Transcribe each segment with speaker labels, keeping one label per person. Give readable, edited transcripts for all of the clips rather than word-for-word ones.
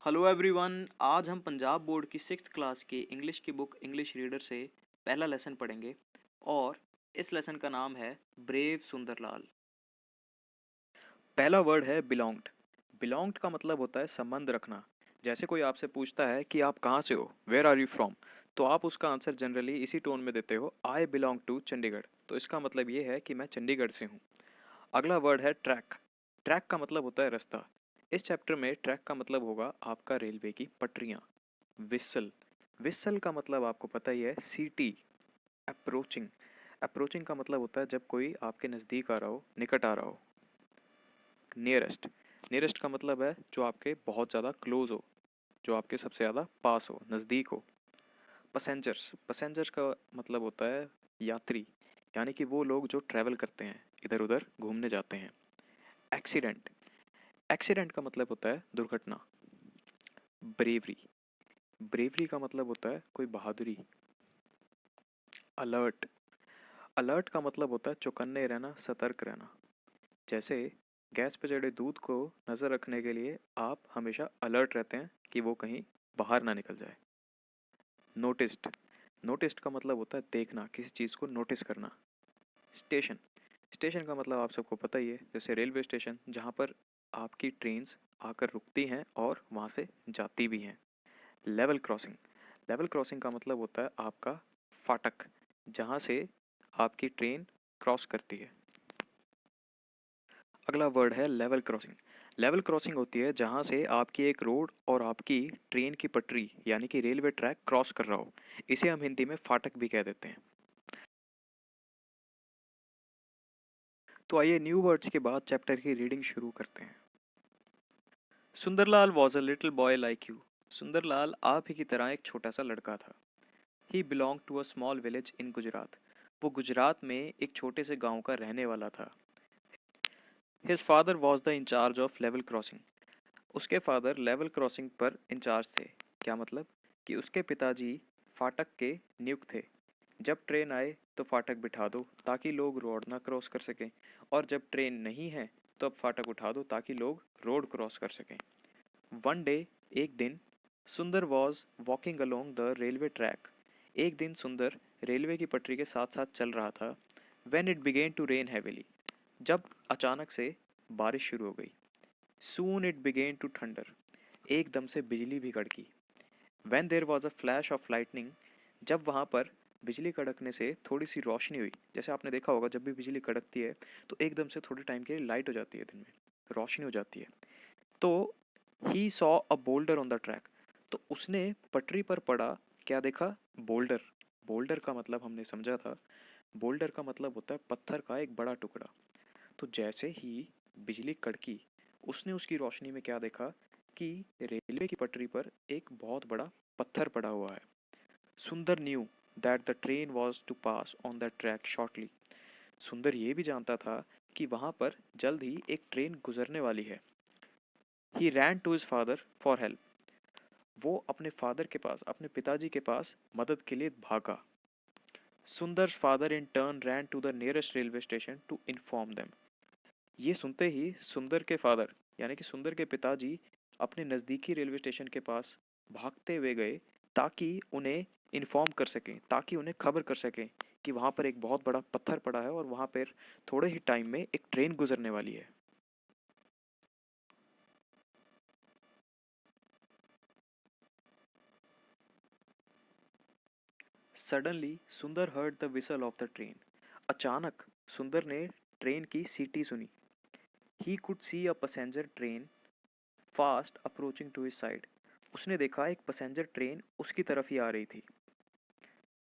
Speaker 1: Hello everyone. आज हम Punjab board की सिक्स्थ क्लास की इंग्लिश की बुक इंग्लिश रीडर से पहला लेसन पढ़ेंगे और इस लेसन का नाम है ब्रेव सुंदरलाल। पहला वर्ड है बिलोंग्ड। बिलोंग्ड का मतलब होता है संबंध रखना। जैसे कोई आपसे पूछता है कि आप कहाँ से हो, वेयर आर यू फ्रॉम, तो आप उसका आंसर जनरली इसी टोन में देते हो, आई बिलोंग टू चंडीगढ़। तो इसका मतलब ये है कि मैं चंडीगढ़ से हूँ। अगला वर्ड है ट्रैक। ट्रैक का मतलब होता है रास्ता। इस चैप्टर में ट्रैक का मतलब होगा आपका रेलवे की पटरियाँ। विसल। विसल का मतलब आपको पता ही है, सीटी। अप्रोचिंग। अप्रोचिंग का मतलब होता है जब कोई आपके नज़दीक आ रहा हो, निकट आ रहा हो। नियरेस्ट। नियरेस्ट का मतलब है जो आपके बहुत ज़्यादा क्लोज हो, जो आपके सबसे ज़्यादा पास हो, नज़दीक हो। पैसेंजर्स। पैसेंजर्स का मतलब होता है यात्री, यानी कि वो लोग जो ट्रैवल करते हैं, इधर उधर घूमने जाते हैं। एक्सीडेंट। एक्सीडेंट का मतलब होता है दुर्घटना। ब्रेवरी। ब्रेवरी का मतलब होता है कोई बहादुरी। अलर्ट। अलर्ट का मतलब होता है चौकन्ने रहना, सतर्क रहना। जैसे गैस पे चढ़े दूध को नज़र रखने के लिए आप हमेशा अलर्ट रहते हैं कि वो कहीं बाहर ना निकल जाए। नोटिस्ड। नोटिस्ड का मतलब होता है देखना, किसी चीज़ को नोटिस करना। स्टेशन। स्टेशन का मतलब आप सबको पता ही है, जैसे रेलवे स्टेशन जहाँ पर आपकी ट्रेन्स आकर रुकती हैं और वहाँ से जाती भी हैं। Level crossing. लेवल क्रॉसिंग का मतलब होता है आपका फाटक, जहाँ से आपकी ट्रेन क्रॉस करती है। अगला वर्ड है लेवल क्रॉसिंग। लेवल क्रॉसिंग होती है जहाँ से आपकी एक रोड और आपकी ट्रेन की पटरी यानी कि रेलवे ट्रैक क्रॉस कर रहा हो। इसे हम हिंदी में फाटक भी कह देते हैं। तो आइए न्यू वर्ड्स के बाद चैप्टर की रीडिंग शुरू करते हैं। Sundarlal was a little boy like you. Sundarlal आप ही की तरह एक छोटा सा लड़का था। He belong to a small village in Gujarat. वो गुजरात में एक छोटे से गांव का रहने वाला था। His father was the in charge of level crossing. उसके फादर लेवल क्रॉसिंग पर इंचार्ज थे। क्या मतलब कि उसके पिताजी फाटक के नियुक्त थे। जब ट्रेन आए तो फाटक बिठा दो ताकि लोग रोड ना क्रॉस कर सकें, और जब ट्रेन नहीं है तो अब फाटक उठा दो ताकि लोग रोड क्रॉस कर सकें। वन डे, एक दिन, सुंदर was walking along the railway track. एक दिन सुंदर रेलवे की पटरी के साथ साथ चल रहा था। When it began to rain heavily. जब अचानक से बारिश शुरू हो गई। Soon it began to thunder. एकदम से बिजली भी कड़की। When there was a flash of lightning. जब वहाँ पर बिजली कड़कने से थोड़ी सी रोशनी हुई। जैसे आपने देखा होगा जब भी बिजली कड़कती है तो एकदम से थोड़े टाइम के लिए लाइट हो जाती है, दिन में रोशनी हो जाती है। तो ही saw a boulder on the track. तो उसने पटरी पर पड़ा क्या देखा? बोल्डर। बोल्डर का मतलब हमने समझा था, बोल्डर का मतलब होता है पत्थर का एक बड़ा टुकड़ा। तो जैसे ही बिजली कड़की, उसने उसकी रोशनी में क्या देखा कि रेलवे की पटरी पर एक बहुत बड़ा पत्थर पड़ा हुआ है। Sundar knew that the train was to pass on the track shortly. Sundar ये भी जानता था कि वहां पर जल्द ही एक ट्रेन गुजरने वाली है। He ran to his father for help. वो अपने फादर के पास, अपने पिताजी के पास मदद के लिए भागा। Sundar father in turn ran to the nearest railway station to inform them. ये सुनते ही सुंदर के फादर यानी कि सुंदर के पिताजी अपने नज़दीकी रेलवे स्टेशन के पास भागते हुए गए ताकि उन्हें इन्फॉर्म कर सकें, ताकि उन्हें खबर कर सकें कि वहाँ पर एक बहुत बड़ा पत्थर पड़ा है और वहाँ पर थोड़े ही टाइम में एक ट्रेन गुजरने वाली है। Suddenly Sundar heard the whistle of the train. अचानक सुंदर ने ट्रेन की सीटी सुनी। He could see a passenger train fast approaching to his side. उसने देखा एक पैसेंजर ट्रेन उसकी तरफ ही आ रही थी।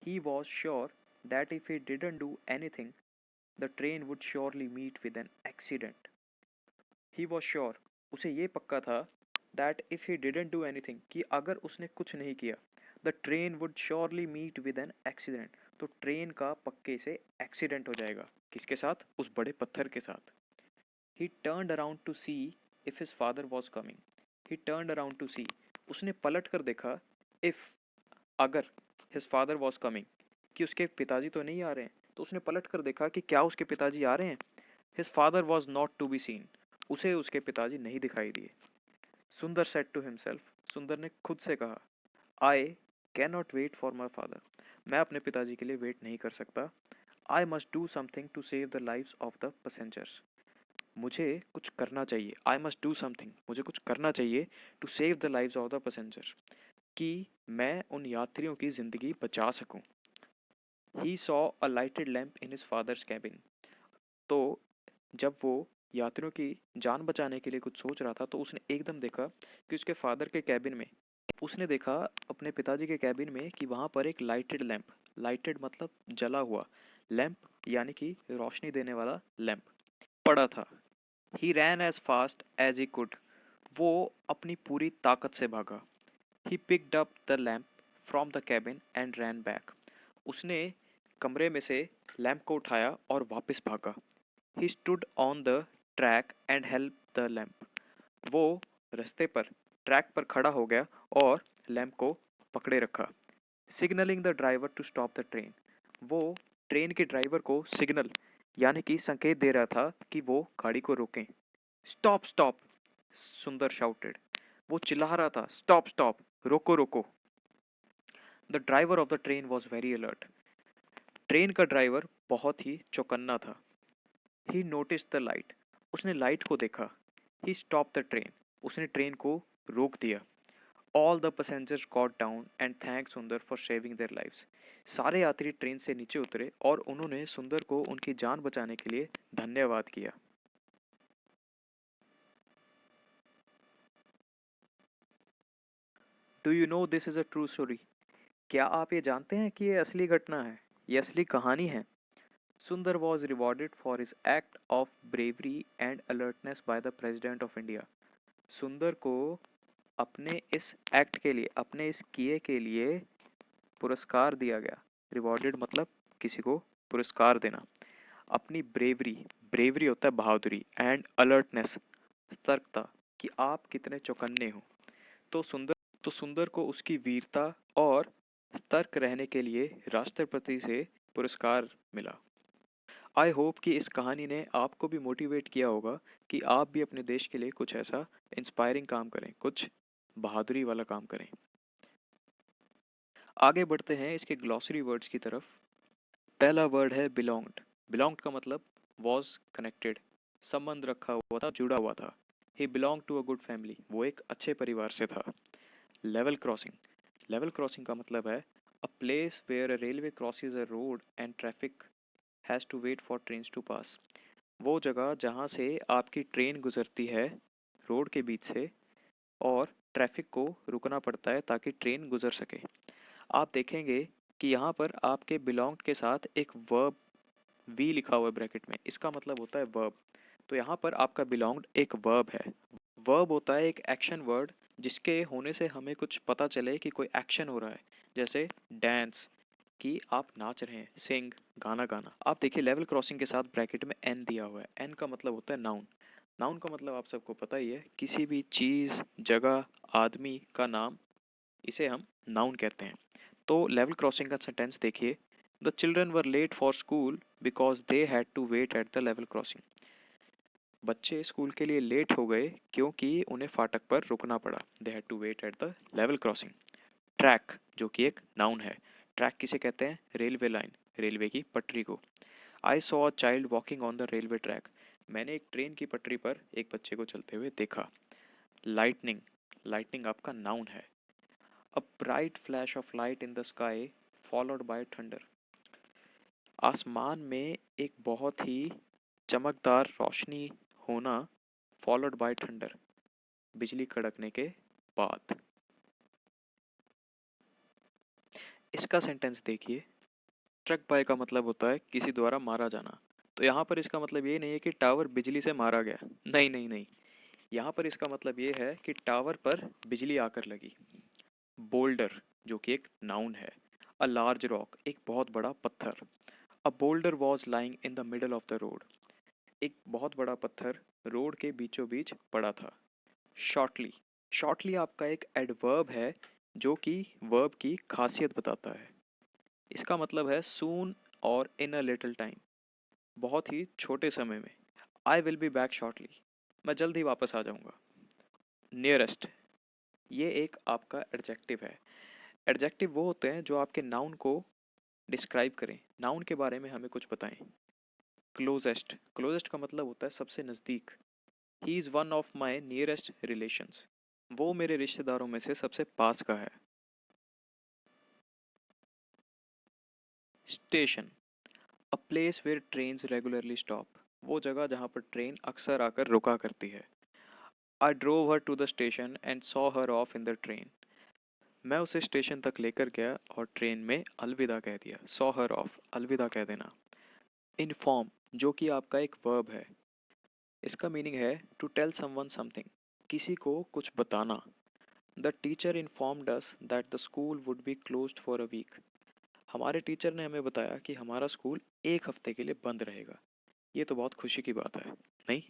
Speaker 1: He was sure that if he didn't do anything, the train would surely meet with an accident. He was sure, उसे ये पक्का था that if he didn't do anything, कि अगर उसने कुछ नहीं किया, the train would surely meet with an accident, तो ट्रेन का पक्के से एक्सीडेंट हो जाएगा। किसके साथ? उस बड़े पत्थर के साथ। He turned around to see if his father was coming. He turned around to see, उसने पलट कर देखा if, अगर his father was coming, कि उसके पिताजी तो नहीं आ रहे हैं, तो उसने पलट कर देखा कि क्या उसके पिताजी आ रहे हैं। His father was not to be seen. उसे उसके पिताजी नहीं दिखाई दिए। सुंदर said to himself, सुंदर ने खुद से कहा, I can not wait for my father. मैं अपने पिताजी के लिए वेट नहीं कर सकता। I must do something to save the lives of the passengers. मुझे कुछ करना चाहिए। आई मस्ट डू समथिंग, मुझे कुछ करना चाहिए to save the lives of the passengers, कि मैं उन यात्रियों की ज़िंदगी बचा सकूं। He saw a lighted lamp in his father's cabin. तो जब वो यात्रियों की जान बचाने के लिए कुछ सोच रहा था तो उसने एकदम देखा कि उसके फादर के कैबिन में, उसने देखा अपने पिताजी के कैबिन में कि वहाँ पर एक लाइटेड लैंप, लाइटेड मतलब जला हुआ, लैंप यानी कि रोशनी देने वाला लैंप पड़ा था। He ran as fast as he could. वो अपनी पूरी ताकत से भागा। He picked up the lamp from the cabin and ran back. उसने कमरे में से लैंप को उठाया और वापस भागा। He stood on the track and help the lamp. वो रास्ते पर, ट्रैक पर खड़ा हो गया और लैंप को पकड़े रखा। Signalling the driver to stop the train. वो ट्रेन के ड्राइवर को सिग्नल यानी कि संकेत दे रहा था कि वो गाड़ी को रोकें। स्टॉप स्टॉप, सुंदर शाउटेड। वो चिल्ला रहा था, स्टॉप स्टॉप, रोको रोको। The driver of the train was very alert. Train का ड्राइवर बहुत ही चौकन्ना था। ही नोटिस द लाइट। उसने लाइट को देखा। ही स्टॉप द ट्रेन। उसने ट्रेन को रोक दिया। All the passengers got down and thank सुंदर फॉर सेविंग देयर लाइव्स। सारे यात्री ट्रेन से नीचे उतरे और उन्होंने सुंदर को उनकी जान बचाने के लिए धन्यवाद किया। Do you know this is a true story? क्या आप ये जानते हैं कि ये असली घटना है, ये असली कहानी है? सुंदर was rewarded for his act of bravery and alertness by the president of India. सुंदर को अपने इस एक्ट के लिए, अपने इस किए के लिए पुरस्कार दिया गया। रिवॉर्डेड मतलब किसी को पुरस्कार देना। अपनी ब्रेवरी, ब्रेवरी होता है बहादुरी, एंड अलर्टनेस सतर्कता, कि आप कितने चौकन्ने हो। तो सुंदर तो सुंदर को उसकी वीरता और सतर्क रहने के लिए राष्ट्रपति से पुरस्कार मिला। आई होप कि इस कहानी ने आपको भी मोटिवेट किया होगा कि आप भी अपने देश के लिए कुछ ऐसा इंस्पायरिंग काम करें, कुछ बहादुरी वाला काम करें। आगे बढ़ते हैं इसके ग्लॉसरी वर्ड्स की तरफ। पहला वर्ड है बिलोंग्ड। बिलोंग्ड का मतलब वॉज कनेक्टेड, संबंध रखा हुआ था, जुड़ा हुआ था। He belong to a good family, वो एक अच्छे परिवार से था। Level crossing. लेवल क्रॉसिंग का मतलब है a place where a railway crosses a road and traffic has to wait for trains to pass. वो जगह जहाँ से आपकी ट्रेन गुजरती है रोड के बीच से, और ट्रैफिक को रुकना पड़ता है ताकि ट्रेन गुजर सके। आप देखेंगे कि यहाँ पर आपके बिलोंग के साथ एक वर्ब वी लिखा हुआ है ब्रैकेट में, इसका मतलब होता है वर्ब। तो यहाँ पर आपका बिलोंग्ड एक वर्ब है। वर्ब होता है एक एक्शन वर्ड जिसके होने से हमें कुछ पता चले कि कोई एक्शन हो रहा है। जैसे डांस, कि आप नाच रहे हैं, सिंग गाना गाना। आप देखिए लेवल क्रॉसिंग के साथ ब्रैकेट में एन दिया हुआ है। एन का मतलब होता है नाउन। नाउन का मतलब आप सबको पता ही है, किसी भी चीज़, जगह, आदमी का नाम, इसे हम नाउन कहते हैं। तो लेवल क्रॉसिंग का सेंटेंस देखिए। The children were late for school because they had to wait at the level crossing. बच्चे स्कूल के लिए लेट हो गए क्योंकि उन्हें फाटक पर रुकना पड़ा। They had to wait at the level crossing. Track, जो कि एक नाउन है। ट्रैक किसे कहते हैं? रेलवे लाइन, रेलवे की पटरी को। I saw a child walking on the railway track. मैंने एक ट्रेन की पटरी पर एक बच्चे को चलते हुए देखा। लाइटनिंग, लाइटनिंग आपका नाउन है। A bright flash of light in the sky followed by thunder. आसमान में एक बहुत ही चमकदार रोशनी होना, फॉलोड बाय थंडर, बिजली कड़कने के बाद। इसका सेंटेंस देखिए। स्ट्रक बाय का मतलब होता है किसी द्वारा मारा जाना। तो यहाँ पर इसका मतलब ये नहीं है कि टावर बिजली से मारा गया, नहीं नहीं नहीं। यहाँ पर इसका मतलब ये है कि टावर पर बिजली आकर लगी। बोल्डर, जो कि एक नाउन है। अ लार्ज रॉक, एक बहुत बड़ा पत्थर। A boulder was lying in the middle of the road. एक बहुत बड़ा पत्थर रोड के बीचों बीच पड़ा था। शॉर्टली, शॉर्टली आपका एक एडवर्ब है जो कि वर्ब की खासियत बताता है। इसका मतलब है सून और इन अ लिटिल टाइम, बहुत ही छोटे समय में। I will be back shortly, मैं जल्द ही वापस आ जाऊंगा। नियरेस्ट, ये एक आपका एडजेक्टिव है। एडजेक्टिव वो होते हैं जो आपके नाउन को डिस्क्राइब करें, नाउन के बारे में हमें कुछ बताएं। क्लोजेस्ट, क्लोजेस्ट का मतलब होता है सबसे नज़दीक। He is one of my nearest relations, वो मेरे रिश्तेदारों में से सबसे पास का है। Station, a place where trains regularly stop, वो जगह जहाँ पर ट्रेन अक्सर आकर रुका करती है। I drove her to the station and saw her off in the train, मैं उसे स्टेशन तक लेकर गया और ट्रेन में अलविदा कह दिया। सॉ हर ऑफ, अलविदा कह देना। इन्फॉर्म, जो कि आपका एक वर्ब है, इसका मीनिंग है टू टेल समवन समथिंग, किसी को कुछ बताना। The teacher informed us that the school would be closed for a week, हमारे टीचर ने हमें बताया कि हमारा स्कूल एक हफ्ते के लिए बंद रहेगा। ये तो बहुत खुशी की बात है, नहीं?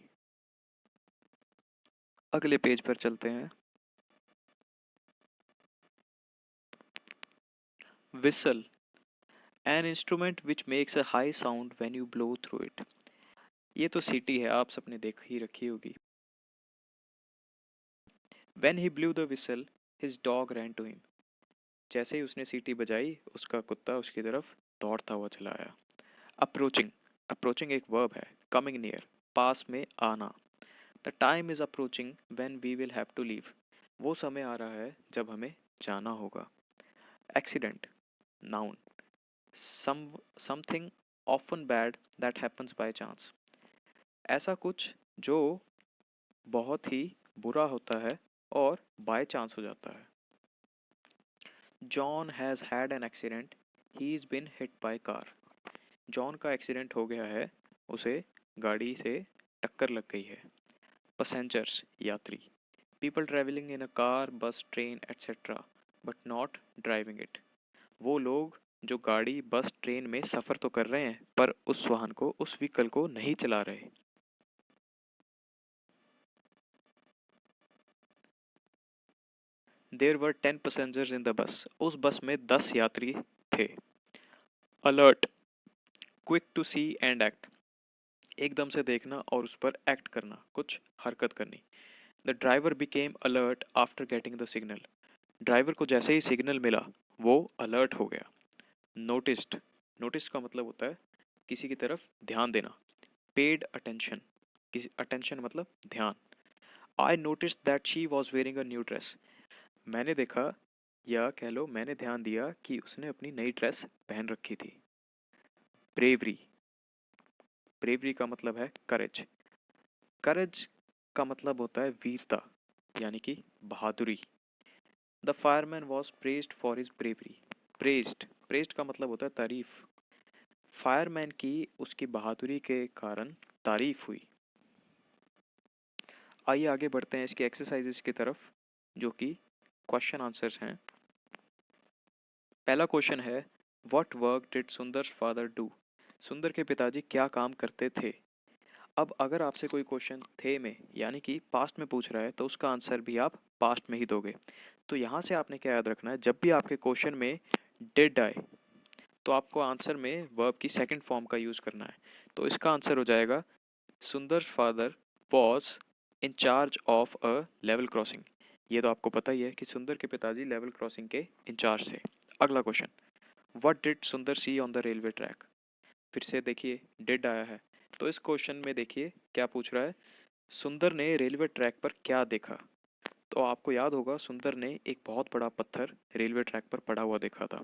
Speaker 1: अगले पेज पर चलते हैं। Whistle, an instrument which makes a high sound when you blow through it, ये तो सीटी है, आप सबने देख ही रखी होगी। When he blew the whistle his dog ran to him, जैसे ही उसने सीटी बजाई उसका कुत्ता उसकी तरफ दौड़ता हुआ चला आया। अप्रोचिंग, अप्रोचिंग एक वर्ब है। कमिंग नियर, पास में आना। The time is approaching when we will have to leave, वो समय आ रहा है जब हमें जाना होगा। Accident, noun, some something often bad that happens by chance, ऐसा कुछ जो बहुत ही बुरा होता है और बाय चांस हो जाता है। John has had an accident, he is been hit by car, John का एक्सीडेंट हो गया है, उसे गाड़ी से टक्कर लग गई है। पैसेंजर्स, यात्री, people travelling in a car, bus, train etcetera but not driving it, वो लोग जो गाड़ी, बस, ट्रेन में सफ़र तो कर रहे हैं पर उस वाहन को, उस व्हीकल को नहीं चला रहे। There were 10 passengers in the bus, उस बस में 10 यात्री थे। Alert, quick to see and act, एकदम से देखना और उस पर एक्ट करना, कुछ हरकत करनी। The driver became alert after getting the signal, driver को जैसे ही सिग्नल मिला वो अलर्ट हो गया। नोटिस्ड, नोटिस का मतलब होता है किसी की तरफ ध्यान देना। पेड अटेंशन, किसी, अटेंशन मतलब ध्यान। I notice that she was wearing a new dress, मैंने देखा या कह लो मैंने ध्यान दिया कि उसने अपनी नई ड्रेस पहन रखी थी। ब्रेवरी, ब्रेवरी का मतलब है करेज। करेज का मतलब होता है वीरता, यानी कि बहादुरी। The fireman was praised for his bravery, praised, praised का मतलब होता है तारीफ। फायरमैन की उसकी बहादुरी के कारण तारीफ हुई। आइए आगे बढ़ते हैं इसके एक्सरसाइजेस की तरफ, जो कि क्वेश्चन आंसर्स हैं। पहला क्वेश्चन है, व्हाट वर्क डिड सुंदर फादर डू, सुंदर के पिताजी क्या काम करते थे। अब अगर आपसे कोई क्वेश्चन थे में यानी कि पास्ट में पूछ रहा है तो उसका आंसर भी आप पास्ट में ही दोगे। तो यहाँ से आपने क्या याद रखना है, जब भी आपके क्वेश्चन में डिड आए तो आपको आंसर में वर्ब की सेकंड फॉर्म का यूज़ करना है। तो इसका आंसर हो जाएगा सुंदर father was in charge of a level crossing, ये तो आपको पता ही है कि सुंदर के पिताजी लेवल क्रॉसिंग के इंचार्ज थे। अगला क्वेश्चन, व्हाट डिड सुंदर सी ऑन द रेलवे ट्रैक, फिर से देखिए डिड आया है, तो इस क्वेश्चन में देखिए क्या पूछ रहा है, सुंदर ने रेलवे ट्रैक पर क्या देखा। तो आपको याद होगा सुंदर ने एक बहुत बड़ा पत्थर रेलवे ट्रैक पर पड़ा हुआ देखा था।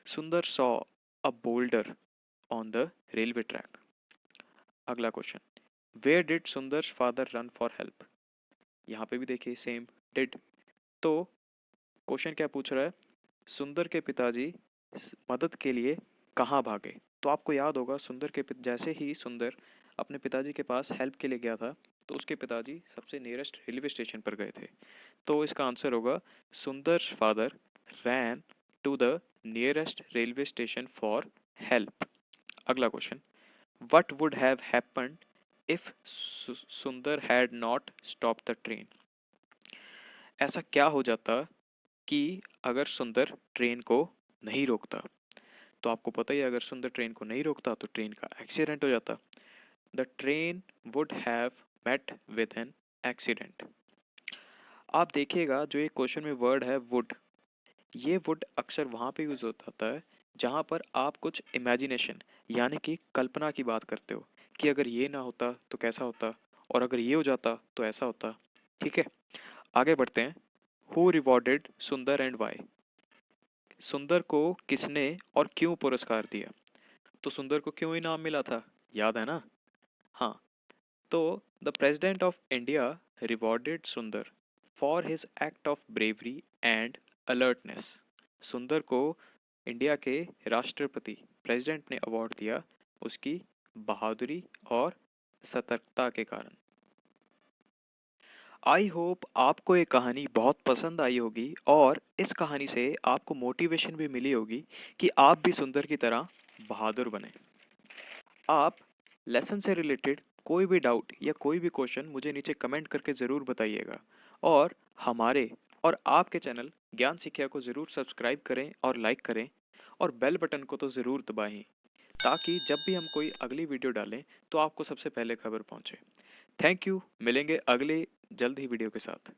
Speaker 1: सुंदर saw a boulder on the railway track. अगला क्वेश्चन, वेयर डिड सुंदर फादर रन फॉर हेल्प, यहाँ पे भी देखिए सेम डिड। तो क्वेश्चन क्या पूछ रहा है, सुंदर के पिताजी मदद के लिए कहाँ भागे। तो आपको याद होगा सुंदर के जैसे ही सुंदर अपने पिताजी के पास हेल्प के लिए गया था तो उसके पिताजी सबसे नियरेस्ट रेलवे स्टेशन पर गए थे। तो इसका आंसर होगा Sundar father ran to the nearest railway station for help. अगला question, what would have happened if Sundar had not stop the train, ऐसा क्या हो जाता कि अगर सुंदर ट्रेन को नहीं रोकता। तो आपको पता ही है अगर सुंदर ट्रेन को नहीं रोकता तो ट्रेन का एक्सीडेंट हो जाता। The train would have met with an accident. आप देखिएगा जो ये क्वेश्चन में वर्ड है वुड, ये वुड अक्सर वहाँ पे यूज होता है जहाँ पर आप कुछ इमेजिनेशन यानी कि कल्पना की बात करते हो कि अगर ये ना होता तो कैसा होता, और अगर ये हो जाता तो ऐसा होता। ठीक है, आगे बढ़ते हैं। हु रिवॉर्डेड सुंदर एंड वाई? सुंदर को किसने और क्यों पुरस्कार दिया? तो सुंदर को क्यों इनाम मिला था, याद है ना? हाँ, तो the president of India rewarded Sundar for his act of bravery and alertness. Sundar को इंडिया के राष्ट्रपति प्रेसिडेंट ने अवार्ड दिया उसकी बहादुरी और सतर्कता के कारण। आई होप आपको ये कहानी बहुत पसंद आई होगी और इस कहानी से आपको मोटिवेशन भी मिली होगी कि आप भी सुंदर की तरह बहादुर बने। आप लेसन से रिलेटेड कोई भी डाउट या कोई भी क्वेश्चन मुझे नीचे कमेंट करके ज़रूर बताइएगा, और हमारे और आपके चैनल ज्ञान शिक्षा को ज़रूर सब्सक्राइब करें और लाइक करें, और बेल बटन को तो ज़रूर दबाएं ताकि जब भी हम कोई अगली वीडियो डालें तो आपको सबसे पहले खबर पहुंचे। थैंक यू, मिलेंगे अगले जल्द ही वीडियो के साथ।